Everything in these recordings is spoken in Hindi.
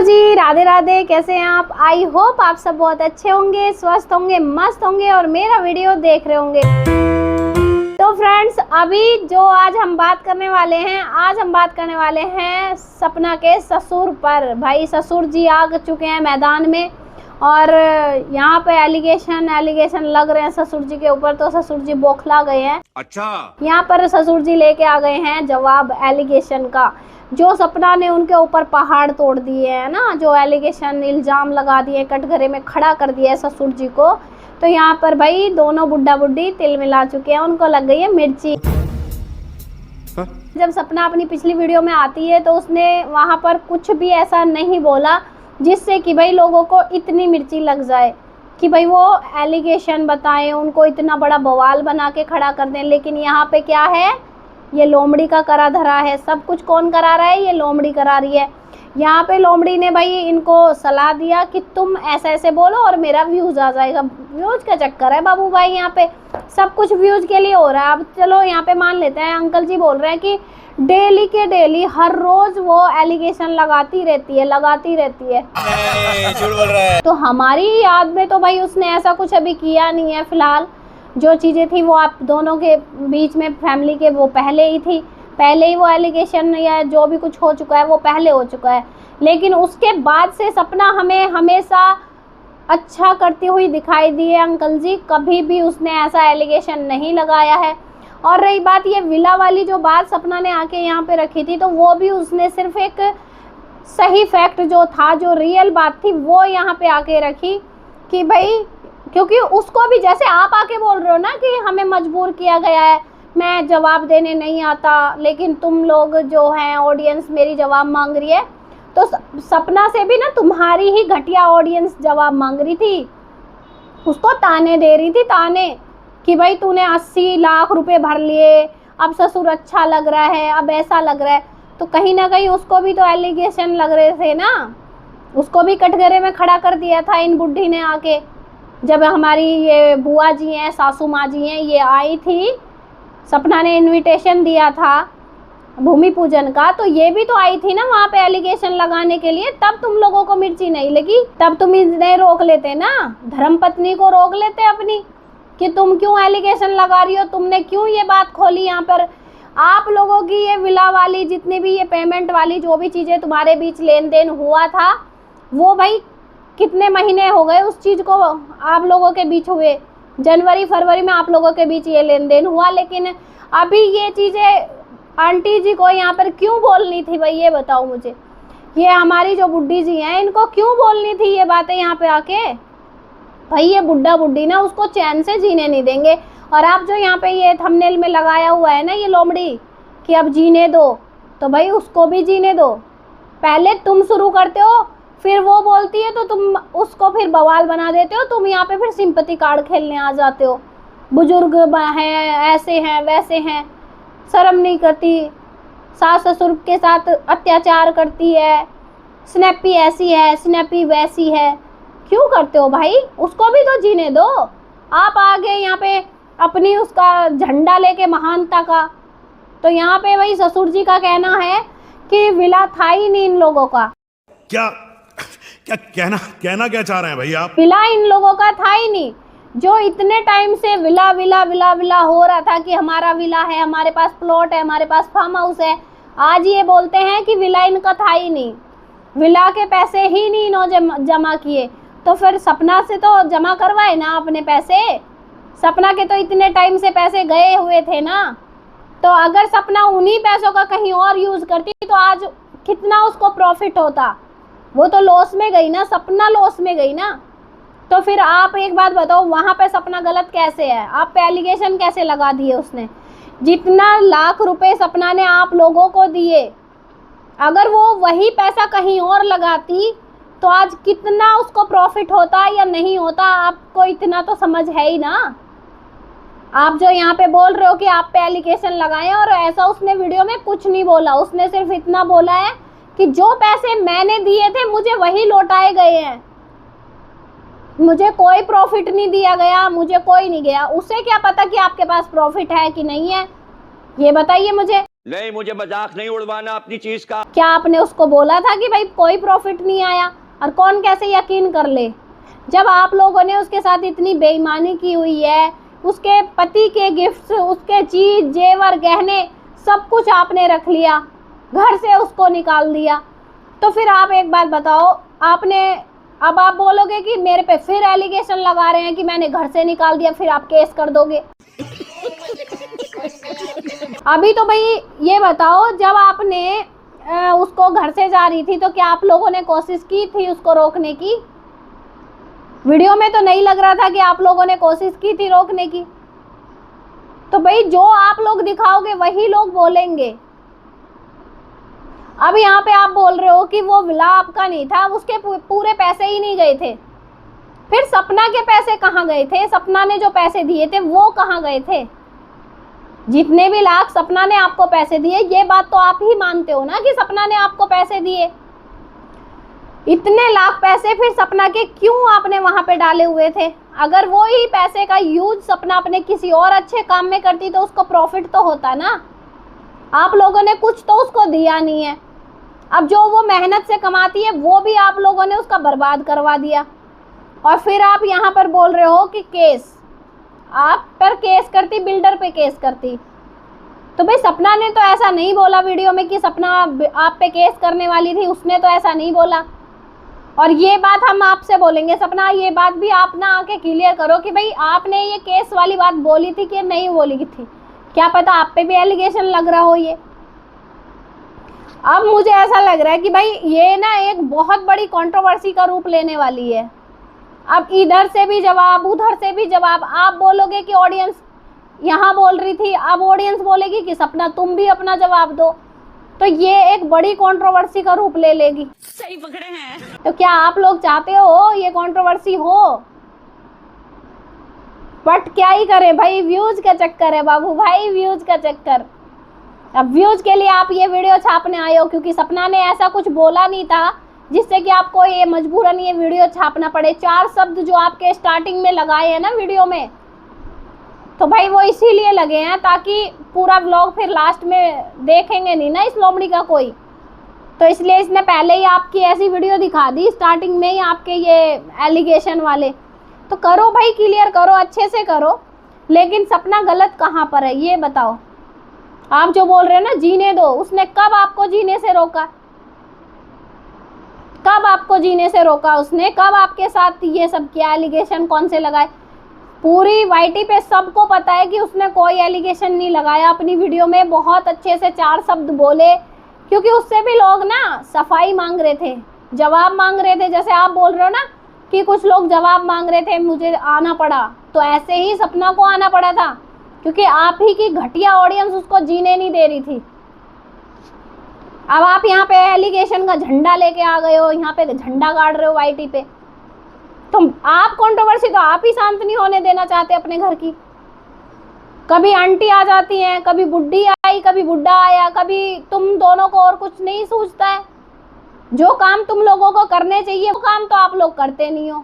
जी, राधे राधे। कैसे हैं आप? आई होप आप सब बहुत अच्छे होंगे, स्वस्थ होंगे, मस्त होंगे और मेरा वीडियो देख रहे होंगे। तो फ्रेंड्स, अभी जो आज हम बात करने वाले हैं सपना के ससुर पर। भाई ससुर जी आ चुके हैं मैदान में और यहाँ पे एलिगेशन लग रहे हैं ससुर जी के ऊपर। तो ससुर जी बौखला गए हैं। अच्छा, यहाँ पर ससुर जी लेके आ गए हैं जवाब एलिगेशन का। जो सपना ने उनके ऊपर पहाड़ तोड़ दिए हैं ना, जो एलिगेशन इल्जाम लगा दिए, कटघरे में खड़ा कर दिया है ससुर जी को। तो यहाँ पर भाई दोनों बुड्ढा बुड्ढी तिल मिला चुके हैं, उनको लग गई है मिर्ची। जब सपना अपनी पिछली वीडियो में आती है तो उसने वहां पर कुछ भी ऐसा नहीं बोला जिससे कि भाई लोगों को इतनी मिर्ची लग जाए कि भाई वो एलिगेशन बताएं, उनको इतना बड़ा बवाल बना के खड़ा कर दें। लेकिन यहाँ पे क्या है, ये लोमड़ी का करा धरा है। सब कुछ कौन करा रहा है? ये लोमड़ी करा रही है। यहाँ पे लोमड़ी ने भाई इनको सलाह दिया कि तुम ऐसे ऐसे बोलो और मेरा व्यूज आ जाएगा। व्यूज का चक्कर है बाबू भाई, यहाँ पे सब कुछ व्यूज के लिए हो रहा है। अब चलो यहाँ पे मान लेते हैं अंकल जी बोल रहे हैं कि डेली के डेली हर रोज वो एलिगेशन लगाती रहती है। झूठ बोल रहा है। तो हमारी याद में तो भाई उसने ऐसा कुछ अभी किया नहीं है। फिलहाल जो चीजें थी वो आप दोनों के बीच में फैमिली के वो पहले ही थी, पहले ही वो एलिगेशन या जो भी कुछ हो चुका है वो पहले हो चुका है। लेकिन उसके बाद से सपना हमें हमेशा अच्छा करती हुई दिखाई दी है अंकल जी। कभी भी उसने ऐसा एलिगेशन नहीं लगाया है। और रही बात ये विला वाली जो बात सपना ने आके यहाँ पे रखी थी, तो वो भी उसने सिर्फ एक सही फैक्ट जो था, जो रियल बात थी, वो यहाँ पे आके रखी कि भाई, क्योंकि उसको भी जैसे आप आके बोल रहे हो ना कि हमें मजबूर किया गया है, मैं जवाब देने नहीं आता, लेकिन तुम लोग जो हैं ऑडियंस मेरी जवाब मांग रही है। तो सपना से भी ना तुम्हारी ही घटिया ऑडियंस जवाब मांग रही थी, उसको ताने दे रही थी, ताने कि भाई तूने 80 लाख रुपए भर लिए, अब ससुर अच्छा लग रहा है, अब ऐसा लग रहा है। तो कहीं ना कहीं उसको भी तो एलिगेशन लग रहे थे ना, उसको भी कटघरे में खड़ा कर दिया था इन बुढ़ी ने आके। जब हमारी ये बुआ जी हैं, सासू माँ जी हैं, ये आई थी, सपना ने इनविटेशन दिया था भूमि पूजन का, तो ये भी तो आई थी ना वहाँ पे एलिगेशन लगाने के लिए। तब तुम लोगों को मिर्ची नहीं लगी, तब तुम इन्हें रोक लेते ना, धर्मपत्नी को रोक लेते अपनी, कि तुम क्यों एलिगेशन लगा रही हो, तुमने क्यों ये बात खोली यहाँ पर। आप लोगों की ये विला वाली जितनी भी ये पेमेंट वाली जो भी चीज़ें तुम्हारे बीच लेन देन हुआ था, वो भाई कितने महीने हो गए उस चीज़ को आप लोगों के बीच हुए। जनवरी फरवरी में आप लोगों के बीच ये लेन देन हुआ, लेकिन अभी ये चीज़ें आंटी जी को यहाँ पर क्यों बोलनी थी भाई, ये बताओ मुझे। ये हमारी जो बुड्ढी जी हैं, इनको क्यों बोलनी थी ये बातें यहाँ पे आके? भाई ये बुड्ढा बुड्ढी ना उसको चैन से जीने नहीं देंगे। और आप जो यहाँ पे ये थंबनेल में लगाया हुआ है ना ये लोमड़ी कि अब जीने दो, तो भाई उसको भी जीने दो। पहले तुम शुरू करते हो, फिर वो बोलती है तो तुम उसको फिर बवाल बना देते हो। तुम यहाँ पे फिर सिंपैथी कार्ड खेलने आ जाते हो। बुजुर्ग हैं, ऐसे हैं, वैसे हैं, शर्म नहीं करती, सास ससुर के साथ अत्याचार करती है, स्नैपी ऐसी है, स्नैपी वैसी है। क्यों करते हो भाई? उसको भी तो जीने दो। आप आगे यहाँ पे अपनी उसका झंडा लेके महानता का। तो यहाँ पे भाई ससुर जी का कहना है कि विला था ही नहीं इन लोगों का। क्या कहना क्या चाह रहे हैं भाई आप? विला इन लोगों का था ही नहीं। जो इतने टाइम से विला विला विला विला हो रहा था कि हमारा विला है, हमारे पास प्लॉट है, हमारे पास फार्म हाउस है, आज ये बोलते हैं कि विला इनका था ही नहीं, विला के पैसे ही नहीं इन्होंने जमा किए। तो फिर सपना से तो जमा करवाए ना अपने पैसे। सपना के तो इतने टाइम से पैसे गए हुए थे ना। तो अगर सपना उन्हीं पैसों का कहीं और यूज करती तो आज कितना उसको प्रॉफिट होता। वो तो लॉस में गई ना, सपना लॉस में गई ना। तो फिर आप एक बात बताओ, वहां पे सपना गलत कैसे है? आप पे एलिगेशन कैसे लगा दिए उसने? जितना लाख रुपए सपना ने आप लोगों को दिए, अगर वो वही पैसा कहीं और लगाती तो आज कितना उसको प्रॉफिट होता या नहीं होता, आपको इतना तो समझ है ही ना। आप जो यहाँ पे बोल रहे हो कि आप पे एलिगेशन लगाए, और ऐसा उसने वीडियो में कुछ नहीं बोला। उसने सिर्फ इतना बोला है कि जो पैसे मैंने दिए थे मुझे वही लौटाए गए हैं, मुझे कोई प्रॉफिट नहीं दिया गया, मुझे कोई नहीं गया। उसे क्या पता कि आपके पास प्रॉफिट है कि नहीं है, ये बताइए मुझे। नहीं, मुझे मजाक नहीं उड़वाना अपनी चीज का। क्या आपने उसको बोला था कि भाई कोई प्रॉफिट नहीं आया? और कौन कैसे यकीन कर ले जब आप लोगों ने उसके साथ इतनी बेईमानी की हुई है। उसके पति के गिफ्ट्स, उसके चीज जेवर गहने सब कुछ आपने रख लिया, घर से उसको निकाल दिया। तो फिर आप एक बात बताओ, अब आप बोलोगे कि मेरे पे फिर एलिगेशन लगा रहे हैं कि मैंने घर से निकाल दिया, फिर आप केस कर दोगे। अभी तो भाई ये बताओ, जब आपने उसको घर से जा रही थी तो क्या आप लोगों ने कोशिश की थी उसको रोकने की? वीडियो में तो नहीं लग रहा था कि आप लोगों ने कोशिश की थी रोकने की। तो भाई जो आप लोग दिखाओगे वही लोग बोलेंगे। अब यहाँ पे आप बोल रहे हो कि वो विला आपका नहीं था, उसके पूरे पैसे ही नहीं गए थे। फिर सपना के पैसे कहाँ गए थे? सपना ने जो पैसे दिए थे वो कहाँ गए थे? जितने भी लाख सपना ने आपको पैसे दिए, ये बात तो आप ही मानते हो ना कि सपना ने आपको पैसे दिए। इतने लाख पैसे फिर सपना के क्यों आपने वहां पे डाले हुए थे? अगर वो ही पैसे का यूज सपना अपने किसी और अच्छे काम में करती तो उसको प्रॉफिट तो होता ना। आप लोगों ने कुछ तो उसको दिया नहीं है। अब जो वो मेहनत से कमाती है वो भी आप लोगों ने उसका बर्बाद करवा दिया। और फिर आप यहाँ पर बोल रहे हो कि केस, आप पर केस करती, बिल्डर पे केस करती। तो भाई सपना ने तो ऐसा नहीं बोला वीडियो में कि सपना आप पे केस करने वाली थी, उसने तो ऐसा नहीं बोला। और ये बात हम आपसे बोलेंगे, सपना ये बात भी आप ना आके क्लियर करो कि भाई आपने ये केस वाली बात बोली थी कि नहीं बोली थी। क्या पता आप पे भी एलिगेशन लग रहा हो ये। अब मुझे ऐसा लग रहा है कि भाई ये ना एक बहुत बड़ी कंट्रोवर्सी का रूप लेने वाली है। अब इधर से भी जवाब, उधर से भी जवाब। आप बोलोगे कि ऑडियंस यहाँ बोल रही थी, अब ऑडियंस बोलेगी कि सपना तुम भी अपना जवाब दो। तो ये एक बड़ी कंट्रोवर्सी का रूप ले लेगी। सही पकड़े हैं। तो क्या आप लोग चाहते हो ये कंट्रोवर्सी हो? बट क्या ही करें भाई, व्यूज का चक्कर है बाबू भाई, व्यूज का चक्कर। अब व्यूज के लिए आप ये वीडियो छापने आए हो, क्योंकि सपना ने ऐसा कुछ बोला नहीं था जिससे कि आपको ये मजबूरन ये वीडियो छापना पड़े। 4 शब्द जो आपके स्टार्टिंग में लगाए हैं ना वीडियो में, तो भाई वो इसीलिए लगे हैं ताकि पूरा व्लॉग फिर लास्ट में देखेंगे नहीं ना इस लोमड़ी का कोई। तो इसलिए इसने पहले ही आपकी ऐसी वीडियो दिखा दी स्टार्टिंग में ही, आपके ये एलिगेशन वाले। तो करो भाई, क्लियर करो, अच्छे से करो। लेकिन सपना गलत कहाँ पर है ये बताओ। आप जो बोल रहे हैं ना जीने दो, उसने कब आपको जीने से रोका? कब आपको जीने से रोका उसने? कब आपके साथ ये सब किया? एलिगेशन कौन से लगाए? पूरी वाईटी पे सबको पता है कि उसने कोई एलिगेशन नहीं लगाया। अपनी वीडियो में बहुत अच्छे से 4 शब्द बोले, क्योंकि उससे भी लोग ना सफाई मांग रहे थे, जवाब मांग रहे थे। जैसे आप बोल रहे हो ना कि कुछ लोग जवाब मांग रहे थे, मुझे आना पड़ा, तो ऐसे ही सपना को आना पड़ा था, क्योंकि आप ही की घटिया ऑडियंस उसको जीने नहीं दे रही थी। अब आप यहाँ पे एलिगेशन का झंडा लेके आ गए हो, यहाँ पे झंडा गाड़ रहे हो वाईटी पे। तो आप कंट्रोवर्सी तो आप ही शांत नहीं होने देना चाहते अपने घर की। कभी आंटी आ जाती हैं, कभी बुड्ढी आई, कभी बुड्ढा आया, कभी तुम दोनों को और कुछ नहीं सूझता है। जो काम तुम लोगों को करने चाहिए वो काम तो आप लोग करते नहीं हो।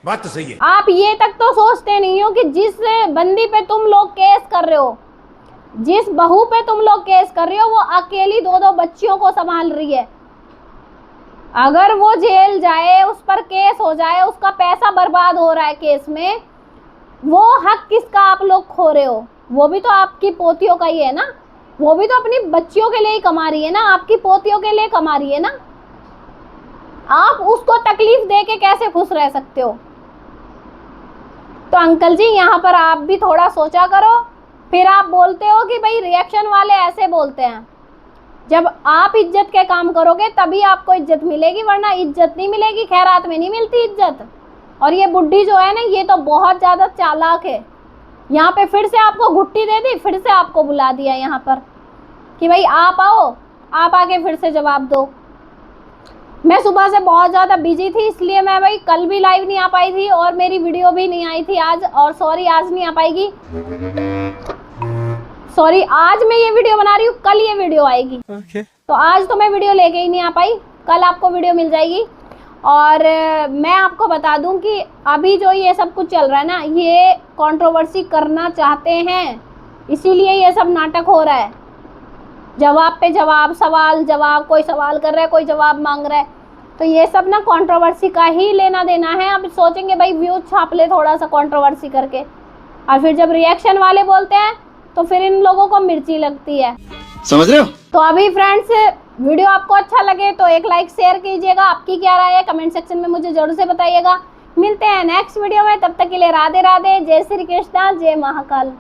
बात तो सही है। आप ये तक तो सोचते नहीं हो कि जिस बंदी पे तुम लोग केस कर रहे हो, जिस बहू पे तुम लोग केस कर रहे हो, वो अकेली 2-2 बच्चियों को संभाल रही है। अगर वो जेल जाए, उस पर केस हो जाए, उसका पैसा बर्बाद हो रहा है केस में, वो हक किसका आप लोग खो रहे हो? वो भी तो आपकी पोतियों का ही है ना, वो भी तो अपनी बच्चियों के लिए ही कमा रही है ना, आपकी पोतियों के लिए कमा रही है ना। आप उसको तकलीफ दे के कैसे खुश रह सकते हो? तो अंकल जी यहाँ पर आप भी थोड़ा सोचा करो। फिर आप बोलते हो कि भाई रिएक्शन वाले ऐसे बोलते हैं। जब आप इज्जत के काम करोगे तभी आपको इज्जत मिलेगी, वरना इज्जत नहीं मिलेगी। खैरात में नहीं मिलती इज्जत। और ये बुड्ढी जो है ना, ये तो बहुत ज़्यादा चालाक है। यहाँ पे फिर से आपको घुट्टी दे दी, फिर से आपको बुला दिया यहाँ पर कि भाई आप आओ, आप आके फिर से जवाब दो। मैं सुबह से बहुत ज़्यादा बिजी थी, इसलिए मैं भाई कल भी लाइव नहीं आ पाई थी और मेरी वीडियो भी नहीं आई थी आज। और सॉरी, आज नहीं आ पाएगी, सॉरी, आज मैं ये वीडियो बना रही हूँ, कल ये वीडियो आएगी। तो आज तो मैं वीडियो लेके ही नहीं आ पाई, कल आपको वीडियो मिल जाएगी। और मैं आपको बता दूं कि अभी जो ये सब कुछ चल रहा है ना, ये कंट्रोवर्सी करना चाहते हैं, इसीलिए ये सब नाटक हो रहा है। जवाब पे जवाब, सवाल जवाब, कोई सवाल कर रहा है, कोई जवाब मांग रहा है। तो ये सब ना कंट्रोवर्सी का ही लेना देना है। अब सोचेंगे भाई व्यूज छाप ले थोड़ा सा कंट्रोवर्सी करके, और फिर जब रिएक्शन वाले बोलते हैं तो फिर इन लोगों को मिर्ची लगती है। समझ रहे हो? तो अभी फ्रेंड्स, वीडियो आपको अच्छा लगे तो एक लाइक शेयर कीजिएगा। आपकी क्या राय है कमेंट सेक्शन में मुझे जरूर से बताइएगा। मिलते हैं नेक्स्ट वीडियो में, तब तक के लिए राधे राधे, जय श्री कृष्णा, जय महाकाल।